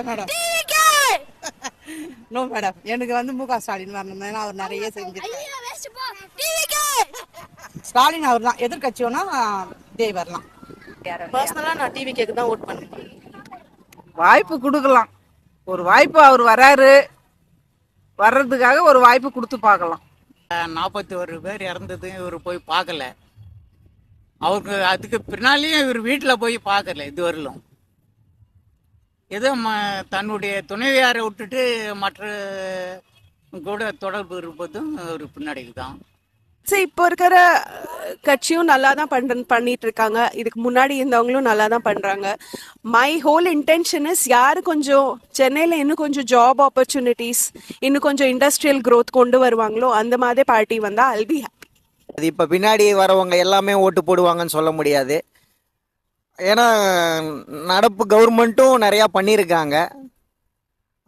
Madam no madam, எனக்கு வந்து மு க ஸ்டாலின் வரணும். ஏன்னா அவர் நிறைய செஞ்சிருக்காரு. ஸ்டாலின் அவர் தான். எதிர்கட்சி வேணா விஜய் வரலாம். பர்சனலா நான் டிவி கேக்கு தான் ஓட் பண்ணுவேன். வாய்ப்பு கொடுக்கலாம். ஒரு வாய்ப்பு அவர் வராரு, வர்றதுக்காக ஒரு வாய்ப்பு கொடுத்து பார்க்கலாம். 41 பேர் இறந்தது இவர் போய் பார்க்கல. அவருக்கு அதுக்கு பின்னாலேயும் இவர் வீட்டில் போய் பார்க்கல இதுவரையிலும். ஏதோ தன்னுடைய துணைவியாரை விட்டுட்டு மற்ற கூட தொடர்பு இருப்பதும் ஒரு பின்னடைவு தான். சரி, இப்போ இருக்கிற கட்சியும் நல்லா தான் பண்ணிட்டு இருக்காங்க. இதுக்கு முன்னாடி இருந்தவங்களும் நல்லா தான் பண்றாங்க. மை ஹோல் இன்டென்ஷன் இஸ், யாரு கொஞ்சம் சென்னையில இன்னும் கொஞ்சம் ஜாப் ஆப்பர்ச்சுனிட்டிஸ், இன்னும் கொஞ்சம் இண்டஸ்ட்ரியல் growth கொண்டு வருவாங்களோ அந்த மாதிரி பார்ட்டி வந்தா I'll be happy. அது இப்போ பின்னாடி வரவங்க எல்லாமே ஓட்டு போடுவாங்கன்னு சொல்ல முடியாது. ஏன்னா நடப்பு கவர்மெண்ட்டும் நிறையா பண்ணியிருக்காங்க,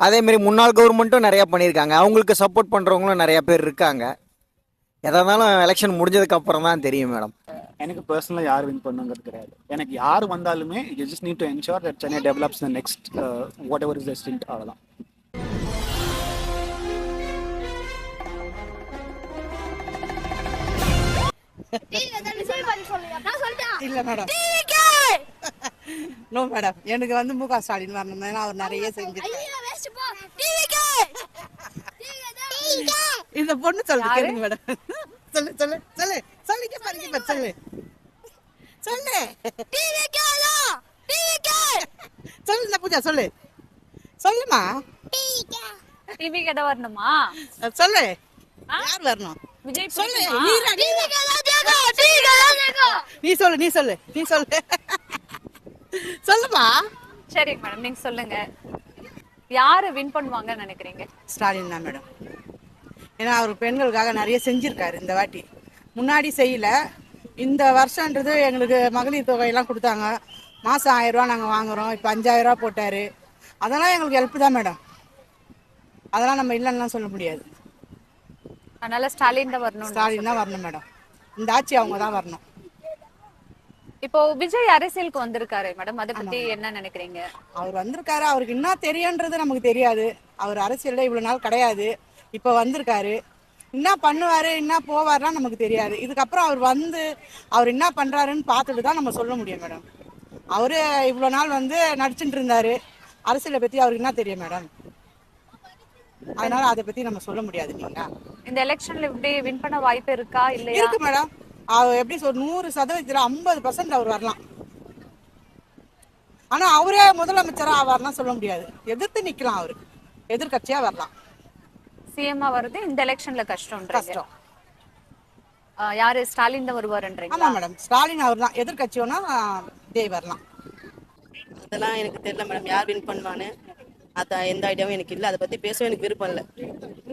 அதேமாரி முன்னாள் கவர்மெண்ட்டும் நிறையா பண்ணியிருக்காங்க. அவங்களுக்கு சப்போர்ட் பண்ணுறவங்களும் நிறையா பேர் இருக்காங்க. எதாக இருந்தாலும் எலெக்ஷன் முடிஞ்சதுக்கு அப்புறம் தான் தெரியும் மேடம். எனக்கு பர்சனலாக யார் வின் பண்ணுங்கிறது கிடையாது. எனக்கு யார் வந்தாலுமே you just need to ensure that Chennai develops the next what ever is the stint. அவ்வளோதான். இல்ல மேடம், நோ மேடம், எனக்கு வந்து மு க ஸ்டாலின் வரணும். ஏன்னா அவர் நிறைய செஞ்சிருக்காரு. இந்த பொண்ணு சொல்லுங்க கேளுங்க மேடம். சொல்லு சொல்லு சொல்லு சொல்லிக்க பாருங்க சொல்லு சொல்லு சொல்லு பூஜா சொல்லு சொல்லுமா. டிவி கிட்ட வரணுமா? சொல்லு யார் வரணும் விஜய் சொல்லு. பிடிக்குமா? நீ சொல்லு நீ சொல்லு நீ சொல்லு சொல்லுமா. சரிங்க மேடம், நீங்க சொல்லுங்க. யாரு வின் பண்ணுவாங்கன்னு நினைக்கிறீங்க? ஸ்டாலின் தான் மேடம். ஏன்னா அவர் பெண்களுக்காக நிறைய செஞ்சிருக்காரு. இந்த வாட்டி முன்னாடி செய்யல, இந்த வருஷன்றது எங்களுக்கு மகளிர் தொகையெல்லாம் கொடுத்தாங்க. மாதம் 1000 ரூபா நாங்கள் வாங்குறோம். இப்போ 5000 ரூபா போட்டார். அதெல்லாம் எங்களுக்கு ஹெல்ப் தான் மேடம். அதெல்லாம் நம்ம இல்லைன்னா சொல்ல முடியாது. அதனால ஸ்டாலின் தான் வரணும். ஸ்டாலின் தான் வரணும் மேடம். இந்த ஆட்சி அவங்க தான் வரணும். இப்போ விஜய் அரசியலுக்கு வந்திருக்காரு மேடம், அதை பத்தி என்ன நினைக்கிறீங்க? அவர் வந்திருக்காரு, அவருக்கு என்ன தெரியுன்றது நமக்கு தெரியாது. அவர் அரசியல்ல இவ்வளவு நாள் கிடையாது, இப்ப வந்திருக்காரு. என்ன பண்ணுவாரு என்ன போவாருலாம் நமக்கு தெரியாது. இதுக்கப்புறம் அவர் வந்து அவர் என்ன பண்றாருன்னு பார்த்துட்டு தான் நம்ம சொல்ல முடியும் மேடம். அவரு இவ்வளவு நாள் வந்து நடிச்சுட்டு இருந்தாரு. அரசியலை பத்தி அவருக்கு என்ன தெரியும் மேடம்? அதனால அதை பத்தி நம்ம சொல்ல முடியாது. நீங்க இந்த எலெக்ஷன்ல இப்படி வின் பண்ண வாய்ப்பு இருக்கா இல்லையா? இருக்கு மேடம். அவர் எப்படி 100% 50% அவர் வரலாம். ஆனா அவரே முதலமைச்சரா ஆவார்னா சொல்ல முடியாது. எதிர்த்து நிக்கலாம், அவரு எதிர்கட்சியா வரலாம். சிஎம்ஆ வருது இந்த எலெக்ஷன்ல கஷ்டம். யாரு ஸ்டாலின் தான் வருவாருன்றீங்க? ஆமா மேடம், ஸ்டாலின் அவர் தான். எதிர்கட்சி வேணா விஜய் வரலாம். அதெல்லாம் எனக்கு தெரியல மேடம், யார் வின் பண்ணுவான்னு. அதான் எந்த ஐடியாவும் எனக்கு இல்லை. அதை பத்தி பேசவும் எனக்கு விருப்பம் இல்லை.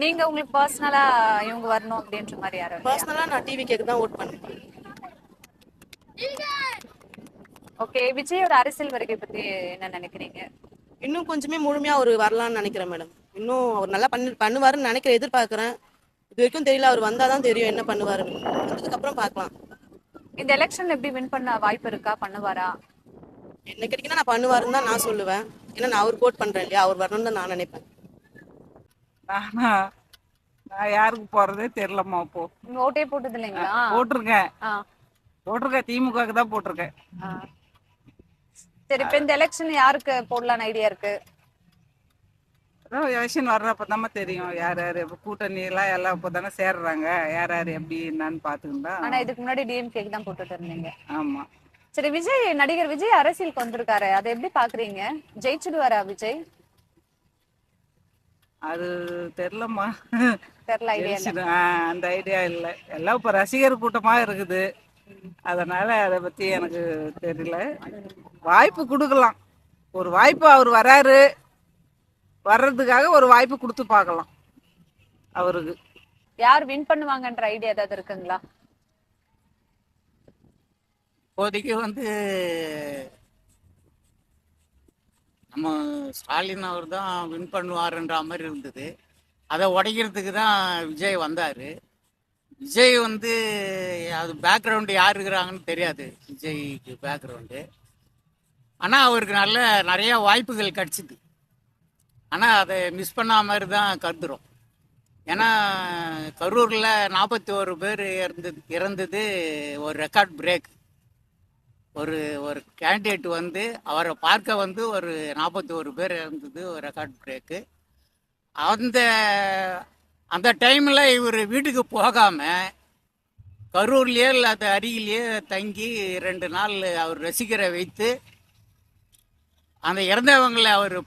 நீங்க உங்களுக்கு பர்சனலா இவங்க வரணும் அப்படின்ற மாதிரி யாரும்? பர்சனலா நான் டிவி கேக்கு தான் ஓட் பண்ணுவேன். ஓகே, விஜயோட அரசியல் வருகை பத்தி என்ன நினைக்கிறீங்க? இன்னும் கொஞ்சமே முழுமையா அவர் வரலாம்னு நினைக்கிறேன் மேடம். இன்னும் அவர் நல்லா பண்ணுவாருன்னு நினைக்கிறேன், எதிர்பார்க்கிறேன். இது வரைக்கும் தெரியல, அவர் வந்தாதான் தெரியும் என்ன பண்ணுவாருன்னு. அதுக்கப்புறம் பார்க்கலாம். இந்த எலெக்ஷன்ல எப்படி வின் பண்ண வாய்ப்பு இருக்கா? பண்ணுவாரா? என்ன கேட்டீங்கன்னா நான் பண்ணுவாருன்னு தான் நான் சொல்லுவேன். ஏன்னா நான் அவருக்கு ஓட் பண்றேன் இல்லையா, அவர் வரணும்னு தான் நான் நினைப்பேன். நான் யாருக்கு போறதே தெரியலம்மா. இப்போ நீங்க ஓட்டே போட்டது இல்லைங்களா? போட்டிருக்கேன். திமுகவுக்கு தான் போட்டிருக்கேன். சரி, இப்ப இந்த எலெக்ஷன் யாருக்கு போடலாம்னு ஐடியா இருக்கு? எலெக்ஷன் வர்றப்ப தான் தெரியும் யார் யாரு கூட்டணி எல்லாம் இப்பதானே சேர்றாங்க. யார் யாரு எப்படி என்னன்னு பாத்துக்கிட்டா. ஆனா இதுக்கு முன்னாடி டிஎம்கே தான் போட்டுட்டு இருந்தீங்க. ஆமா. சரி, நடிகர் விஜய் அரசியலுக்கு வந்திருக்காரு, அதை எப்படி பாக்குறீங்க? ஜெயிச்சிடுவாரா விஜய்? அது தெரியலம்மா. தெரியல, ஐடியா அந்த ஐடியா இல்லை. எல்லாம் இப்ப ரசிகர் கூட்டமா இருக்குது, அதனால அதை பத்தி எனக்கு தெரியல. வாய்ப்பு கொடுக்கலாம். ஒரு வாய்ப்பு அவர் வராரு, வர்றதுக்காக ஒரு வாய்ப்பு கொடுத்து பார்க்கலாம் அவருக்கு. யார் வின் பண்ணுவாங்கன்ற ஐடியா ஏதாவது இருக்குங்களா? இப்போதைக்கு வந்து நம்ம ஸ்டாலின் அவர் தான் வின் பண்ணுவாருன்ற மாதிரி இருந்தது. அதை உடைக்கிறதுக்கு தான் விஜய் வந்தார். விஜய் வந்து அது பேக்ரவுண்டு யார் இருக்கிறாங்கன்னு தெரியாது, விஜய்க்கு பேக்ரவுண்டு. ஆனால் அவருக்கு நிறைய வாய்ப்புகள் கிடச்சிது. ஆனால் அதை மிஸ் பண்ண மாதிரி தான் கருதுறோம். ஏன்னா கரூரில் 41 பேர் இறந்தது ஒரு ரெக்கார்ட் பிரேக். ஒரு ஒரு கேண்டிடேட் வந்து அவரை பார்க்க வந்து ஒரு 41 பேர் இறந்தது ஒரு ரெக்கார்ட் பிரேக்கு. அந்த அந்த டைமில் இவர் வீட்டுக்கு போகாமல் கரூர்லேயே இல்லை அது அருகிலேயே தங்கி 2 நாள் அவர் ரசிகரை வைத்து அந்த இறந்தவங்களை அவர்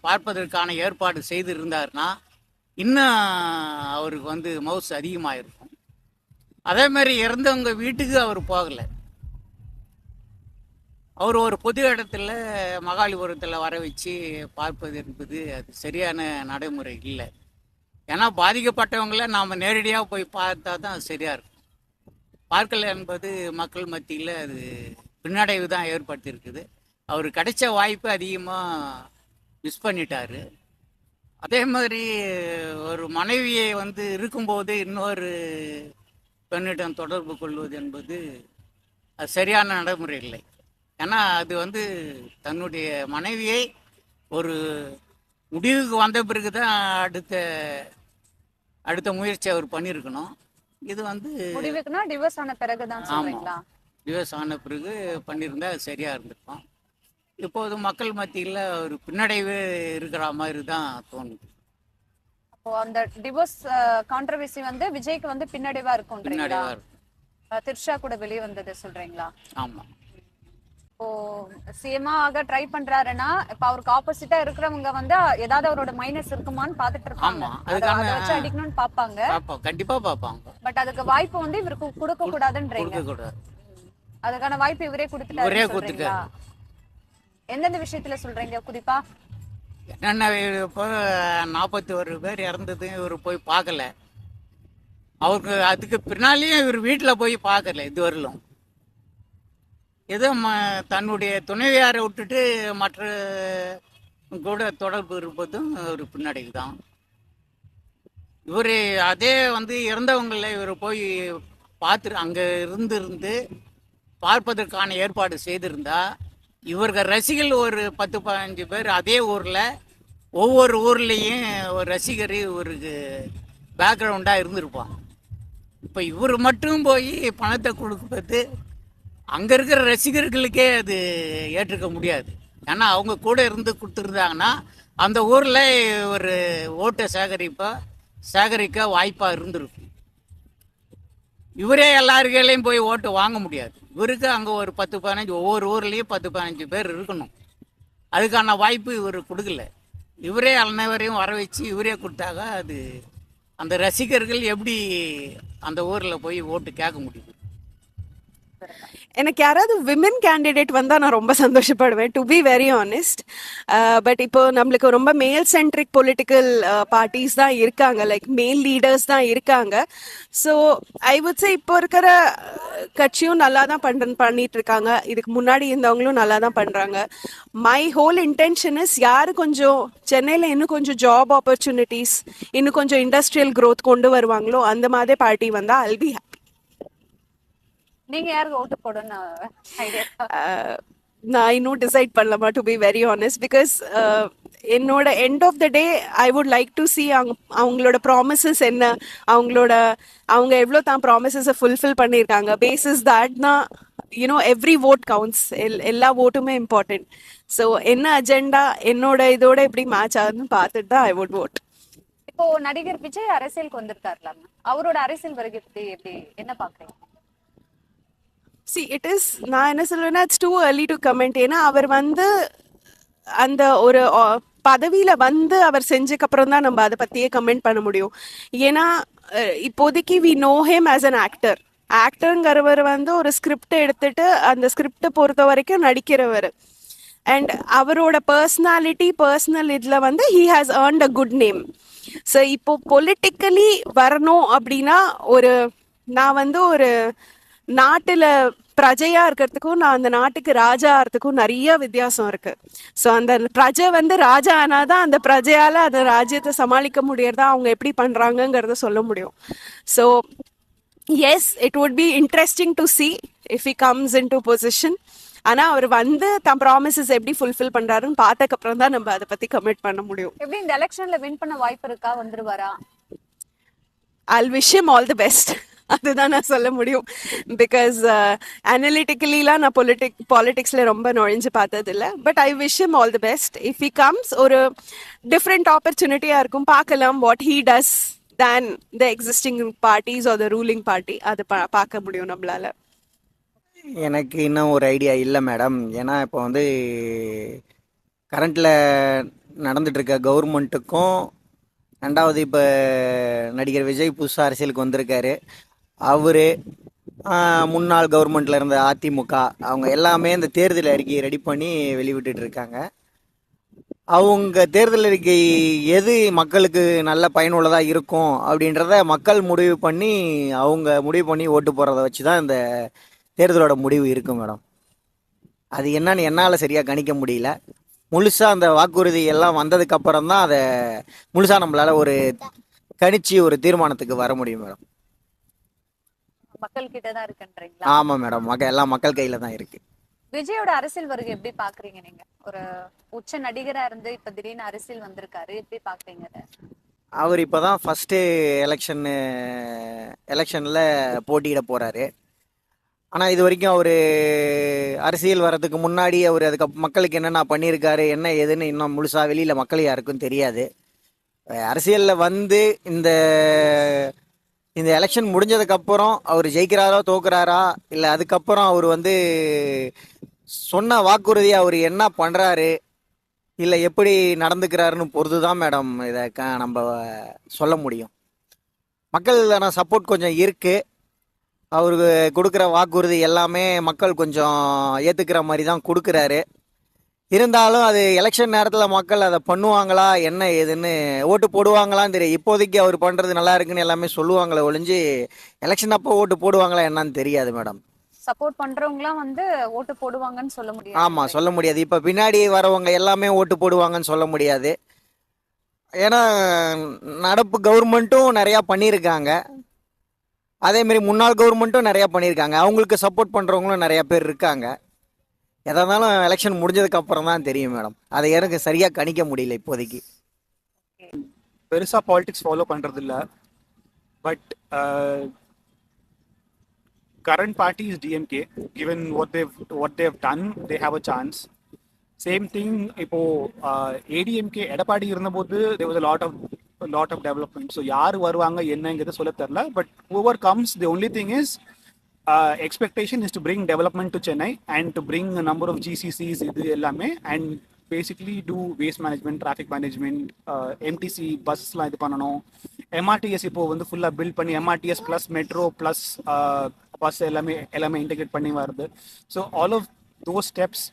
பார்ப்பதற்கான ஏற்பாடு செய்திருந்தாருன்னா இன்னும் அவருக்கு வந்து மவுஸ் அதிகமாக இருக்கும். அதே மாதிரி இறந்தவங்க வீட்டுக்கு அவர் போகலை. அவர் ஒரு பொது இடத்துல மகாலிபுரத்தில் வர வச்சு பார்ப்பது என்பது அது சரியான நடைமுறை இல்லை. ஏன்னா பாதிக்கப்பட்டவங்கள நாம் நேரடியாக போய் பார்த்தா தான் அது சரியாக இருக்கும். பார்க்கலை என்பது மக்கள் மத்தியில் அது பின்னடைவு தான் ஏற்படுத்தியிருக்குது. அவர் கிடைச்ச வாய்ப்பு அதிகமாக மிஸ் பண்ணிட்டாரு. அதே மாதிரி ஒரு மனைவியை வந்து இருக்கும்போது இன்னொரு பெண்ணிடம் தொடர்பு கொள்வது என்பது அது சரியான நடைமுறை இல்லை. ஏன்னா அது வந்து தன்னுடைய மனைவியை ஒரு முடிவுக்கு வந்த பிறகு தான் அடுத்த முயற்சி அவர் பண்ணியிருக்கணும். இது வந்து முடிவுக்குன்னா டிவோர்ஸ் ஆன பிறகுதான் சொல்றீங்களா? டிவோர்ஸ் ஆன பிறகு பண்ணியிருந்தா அது சரியா இருந்திருக்கும். இப்போது மக்கள் மத்தியில் ஒரு பின்னடைவு இருக்கிற மாதிரி தான் தோணுது. அப்போ அந்த டிவோர்ஸ் கான்ட்ரவர்சி வந்து விஜய்க்கு வந்து பின்னடைவா இருக்கும்ன்றீங்களா? பின்னடைவா இருக்கும். திரிஷா கூட வெளியே வந்தது சொல்றீங்களா? ஆமா. இப்போ சிஎம்ஆ ஆக ட்ரை பண்றாருன்னா இப்ப அவருக்கு ஆப்போசிட்டா இருக்கிறவங்க வந்து ஏதாவது அவரோட மைனஸ் இருக்குமான்னு பாத்துட்டு இருப்பாங்க. ஆமா, அதுக்கான அதை வச்சு அடிக்கணும்னு பாப்பாங்க. கண்டிப்பா பாப்பாங்க. பட் அதுக்கு வாய்ப்பு வந்து இவருக்கு கொடுக்க கூடாதுன்றீங்க. அதுக்கான வாய்ப்பு இவரே கொடுத்துட்டாரு. எந்தெந்த விஷயத்துல சொல்றீங்க குறிப்பா? என்னென்ன இப்போ 41 பேர் இறந்தது இவர் போய் பார்க்கல. அவருக்கு அதுக்கு பின்னாலேயும் இவர் வீட்டில் போய் பார்க்கல இதுவரையிலும். ஏதோ தன்னுடைய துணைவியாரை விட்டுட்டு மற்ற கூட தொடர்பு இருப்பதும் ஒரு பின்னடைவு தான். இவர் அதே வந்து இறந்தவங்களை இவர் போய் பார்த்து அங்கே இருந்து பார்ப்பதற்கான ஏற்பாடு செய்திருந்தா இவர்கள் ரசிகர்கள் ஒரு 10-15 பேர் அதே ஊரில் ஒவ்வொரு ஊர்லேயும் ஒரு ரசிகர் இவருக்கு பேக்ரவுண்டாக இருந்திருப்பான். இப்போ இவர் மட்டும் போய் பணத்தை கொடுப்பது அங்கே இருக்கிற ரசிகர்களுக்கே அது ஏற்றுக்க முடியாது. ஏன்னா அவங்க கூட இருந்து கொடுத்துருந்தாங்கன்னா அந்த ஊரில் ஒரு ஓட்டை சேகரிக்க வாய்ப்பாக இருந்திருக்கும். இவரே எல்லாருக்கையும் போய் ஓட்டு வாங்க முடியாது. இவருக்கு அங்கே ஒரு 10-15 ஒவ்வொரு ஊர்லேயும் 10-15 பேர் இருக்கணும். அதுக்கான வாய்ப்பு இவர் கொடுக்கல. இவரே அனைவரையும் வர வச்சு இவரே கொடுத்தாங்க. அது அந்த ரசிகர்கள் எப்படி அந்த ஊரில் போய் ஓட்டு கேட்க முடியும்? எனக்கு யாராவது விமன் கேண்டிடேட் வந்தால் நான் ரொம்ப சந்தோஷப்படுவேன், to be very honest. But இப்போ நம்மளுக்கு ரொம்ப மேல் சென்ட்ரிக் பொலிட்டிக்கல் பார்ட்டிஸ் தான் இருக்காங்க, லைக் மேல் லீடர்ஸ் தான் இருக்காங்க. ஸோ ஐ வுட் சே இப்போ இருக்கிற கட்சியும் நல்லா தான் பண்ணிட்டு இருக்காங்க. இதுக்கு முன்னாடி இருந்தவங்களும் நல்லா தான் பண்ணுறாங்க. மை ஹோல் இன்டென்ஷன் இஸ் யார் கொஞ்சம் சென்னையில் இன்னும் கொஞ்சம் ஜாப் ஆப்பர்ச்சுனிட்டிஸ், இன்னும் கொஞ்சம் இண்டஸ்ட்ரியல் க்ரோத் கொண்டு வருவாங்களோ அந்த மாதிரி பார்ட்டி வந்தால் I'll be happy. நீங்க யாருக்கு ஓட்டு போடணும்னு ஐடியா? நான் இன்னும் டிசைட் பண்ணலாமா, to be very honest. Because என்னோட end of the day I would like to see அவங்களோட ப்ராமிசஸ் என்ன, அவங்க எவ்வளோ தான் ப்ராமிசஸை ஃபுல்ஃபில் பண்ணியிருக்காங்க. பேசிஸ் தட் தான் யூனோ எவ்ரி ஓட் கவுண்ட்ஸ். எல்லா ஓட்டுமே இம்பார்ட்டன்ட். ஸோ என்ன அஜெண்டா என்னோட இதோட எப்படி மேட்ச் ஆகுதுன்னு பார்த்துட்டு தான் ஐ வுட் ஓட். இப்போ நடிகர் விஜய் அரசியலுக்கு வந்திருக்காருல, அவரோட அரசியல் வருகை பத்தி எப்படி என்ன பாக்குறீங்க? See, நான் என்ன சொல்றேன்னா it's too early to comment. ஏன்னா அவர் வந்து அந்த ஒரு பதவியில வந்து அவர் செஞ்சதுக்கு அப்புறம் தான் நம்ம அதை பத்தியே கமெண்ட் பண்ண முடியும். ஏன்னா இப்போதைக்கு we know him as an actor. ஆக்டருங்கிறவர் வந்து ஒரு ஸ்கிரிப்ட் எடுத்துட்டு அந்த ஸ்கிரிப்டை பொறுத்த வரைக்கும் நடிக்கிறவர். அண்ட் அவரோட பர்சனல் இதில் வந்து he has earned a good name. So இப்போ பொலிட்டிக்கலி வரணும் அப்படின்னா நான் வந்து ஒரு நாட்டுல பிரஜையா இருக்கிறதுக்கும் நான் அந்த நாட்டுக்கு ராஜா ஆகிறதுக்கும் நிறைய வித்தியாசம் இருக்கு. ஸோ அந்த பிரஜை வந்து ராஜா ஆனாதான் அந்த பிரஜையால அந்த ராஜ்யத்தை சமாளிக்க முடியறதா அவங்க எப்படி பண்றாங்கிறத சொல்ல முடியும். So yes, it would be interesting to see if he comes in to position. ஆனா அவர் வந்து தான் ப்ராமிசஸ் எப்படி ஃபுல்ஃபில் பண்றாருன்னு பார்த்ததுக்கு அப்புறம் தான் நம்ம அதை பத்தி கமிட் பண்ண முடியும். எப்படி இந்த எலெக்ஷன்ல வின் பண்ண வாய்ப்பு இருக்கா, வந்துருவாரா? I'll wish him all the best. அதுதான் நான் சொல்ல முடியும். பிகாஸ் அனலிட்டிக்கலிலாம் நான் பாலிடிக்ஸ்ல ரொம்ப நுழைஞ்சு பார்த்ததில்ல. But I wish him all the best. If he comes, ஒரு டிஃப்ரெண்ட் ஆப்பர்ச்சுனிட்டியா இருக்கும், பார்க்கலாம் what he does than the existing parties or the ruling party. அது பார்க்க முடியும் நம்மளால. எனக்கு இன்னும் ஒரு ஐடியா இல்லை மேடம். ஏன்னா இப்போ வந்து கரண்ட்டில் நடந்துட்டு இருக்க கவர்மெண்ட்டுக்கும், ரெண்டாவது இப்போ நடிகர் விஜய் புதுசாக அரசியலுக்கு வந்திருக்காரு, அவர் முன்னாள் கவர்மெண்ட்டில் இருந்த அதிமுக, அவங்க எல்லாமே இந்த தேர்தல் அறிக்கையை ரெடி பண்ணி வெளிவிட்டுட்டு இருக்காங்க. அவங்க தேர்தல் அறிக்கை எது மக்களுக்கு நல்ல பயனுள்ளதாக இருக்கும் அப்படின்றத மக்கள் முடிவு பண்ணி, அவங்க முடிவு பண்ணி ஓட்டு போடுறத வச்சு தான் இந்த தேர்தலோட முடிவு இருக்கும் மேடம். அது என்னன்னு என்னால் சரியாக கணிக்க முடியல. முழுசாக அந்த வாக்குறுதி எல்லாம் வந்ததுக்கு அப்புறம் தான் அதை முழுசாக நம்மளால ஒரு கணிச்சு ஒரு தீர்மானத்துக்கு வர முடியும் மேடம். மக்கள் கிட்ட தான் இருக்குன்றீங்களா? ஆமாம் மேடம், எல்லாம் மக்கள் கையில் தான் இருக்கு. விஜயோட அரசியல் வருகை எப்படி பாக்குறீங்க நீங்க? ஒரு உச்ச நடிகரா இருந்து இப்ப திடீர்னு அரசியல் வந்திருக்காரு, எப்படி பாக்குறீங்க அதை? அவர் இப்போ தான் ஃபஸ்ட்டு எலெக்ஷனில் போட்டியிட போகிறாரு. ஆனால் இது வரைக்கும் அவர் அரசியல் வர்றதுக்கு முன்னாடி அவர் அதுக்கு மக்களுக்கு என்னென்ன பண்ணியிருக்காரு, என்ன ஏதுன்னு இன்னும் முழுசாக வெளியில் மக்கள் யாருக்கும் தெரியாது. அரசியலில் வந்து இந்த எலெக்ஷன் முடிஞ்சதுக்கப்புறம் அவர் ஜெயிக்கிறாரோ தோக்குறாரா, இல்லை அதுக்கப்புறம் அவர் வந்து சொன்ன வாக்குறுதியை அவர் என்ன பண்ணுறாரு, இல்லை எப்படி நடந்துக்கிறாருன்னு பொறுத்து தான் மேடம் இதை நம்ம சொல்ல முடியும். மக்கள் சப்போர்ட் கொஞ்சம் இருக்குது. அவருக்கு கொடுக்குற வாக்குறுதி எல்லாமே மக்கள் கொஞ்சம் ஏற்றுக்கிற மாதிரி தான் கொடுக்குறாரு. இருந்தாலும் அது எலெக்ஷன் நேரத்தில் மக்கள் அதை பண்ணுவாங்களா, என்ன ஏதுன்னு ஓட்டு போடுவாங்களான்னு தெரியும். இப்போதைக்கு அவர் பண்ணுறது நல்லா இருக்குன்னு எல்லாமே சொல்லுவாங்களே ஒழிஞ்சு, எலெக்ஷன் அப்போ ஓட்டு போடுவாங்களா என்னன்னு தெரியாது மேடம். சப்போர்ட் பண்றவங்கலாம் வந்து ஓட்டு போடுவாங்கன்னு சொல்ல முடியாது. ஆமாம், சொல்ல முடியாது. இப்போ பின்னாடி வரவங்க எல்லாமே ஓட்டு போடுவாங்கன்னு சொல்ல முடியாது. ஏன்னா நடப்பு கவர்மெண்ட்டும் நிறையா பண்ணியிருக்காங்க, அதேமாரி முன்னாள் கவர்மெண்ட்டும் நிறையா பண்ணியிருக்காங்க. அவங்களுக்கு சப்போர்ட் பண்ணுறவங்களும் நிறையா பேர் இருக்காங்க. எதா இருந்தாலும் எலெக்ஷன் முடிஞ்சதுக்கு அப்புறம் தான் தெரியும் மேடம். அதை எனக்கு சரியாக கணிக்க முடியல இப்போதைக்கு. பெருசாக பாலிடிக்ஸ் ஃபாலோ பண்ணுறது இல்லை. But current party is DMK. Given what they've done, they have a chance. Same thing இப்போ ADMK எடப்பாடி இருந்தபோது there was a lot of development. So யார் வருவாங்க என்னங்கிறது சொல்ல தெரியல. But whoever comes, the only thing is expectation is to bring development to Chennai and to bring a number of GCCs இது எல்லாமே, and basically do waste management, traffic management, MTC பஸ்லாம் இது பண்ணணும். MRTS இப்போ வந்து ஃபுல்லாக பில்ட் பண்ணி MRTS plus metro plus bus எல்லாமே இன்டெகிரேட் பண்ணி வருது. So all of those steps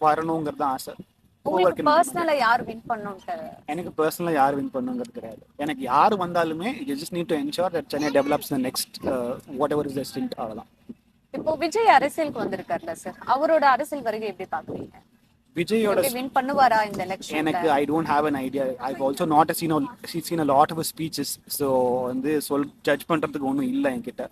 வரணுங்கிறது தான் ஆசை. உங்களுக்கு பர்சனலா யார் வின் பண்ணுங்க? எனக்கு பர்சனலாக யார் வின் பண்ணுங்கிறது கிடையாது. எனக்கு யார் வந்தாலுமே you just need to ensure that Chennai develops the next whatever is destined. அவ்வளோதான். இப்போ விஜய் அரசியலுக்கு வந்திருக்காருல்ல சார், அவரோட அரசியல் வருகை எப்படி பாக்குறீங்க? விஜயோட வின் பண்ணுவாரா இந்த எலெக்ஷன்? எனக்கு I don't have an idea. I've also not seen a lot of his speeches. So வந்து ஜட்ஜ் பண்ணுறதுக்கு ஒன்றும் இல்லை என்கிட்ட.